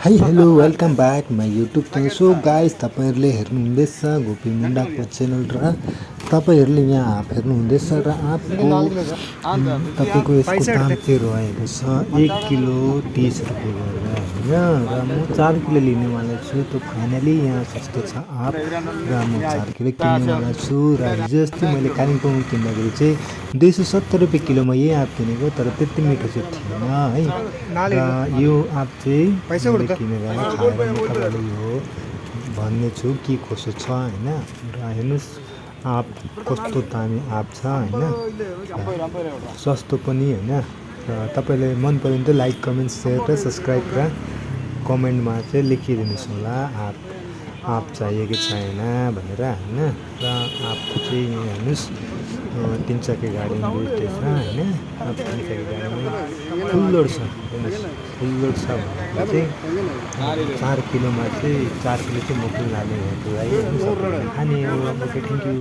Hi hello welcome back my YouTube channel. So guys, तपाईँहरूले हेर्नुहुँदैछ Gopi मुन्डाको channel र तपाईँहरूले यहाँ आँप हेर्नुहुँदैछ र आँपको तपाईँको यसको दाम चाहिँ रहेको छ 1 किलो 30 रुपियाँ गरेर होइन। र म 4 किलो लिनेवाला छु। त फाइनली यहाँ सस्तो छ आँप र म 4 किलो किन्नेवाला छु। र हिजो अस्ति मैले कालिम्पोङमा किन्दाखेरि चाहिँ 270 रुपियाँ किलोमा यही आँप किनेको, तर त्यति मिठो चाहिँ थिएन है। र यो आँप चाहिँ किनेर खाएर म तपाईँलाई यो भन्ने छु के कसो छ होइन। र हेर्नुहोस् आँप कस्तो दामी आँप छ होइन, सस्तो पनि होइन। र तपाईँलाई मन पऱ्यो भने चाहिँ लाइक कमेन्ट सेयर र सब्सक्राइब र कमेन्टमा चाहिँ लेखिदिनुहोस् होला आँप चाहियो कि छैन भनेर होइन। र आँपको चाहिँ यहाँ हेर्नुहोस् 3 चक्के गाडीमा बेच्दैछ होइन। 3 चक्के गाडीमा फुल लोड छ, हेर्नुहोस् फुल लोड छ भनेको चाहिँ 4 किलोमा चाहिँ 4 किलो चाहिँ म पनि लाने भएको है। खाने हो। Okay, thank you.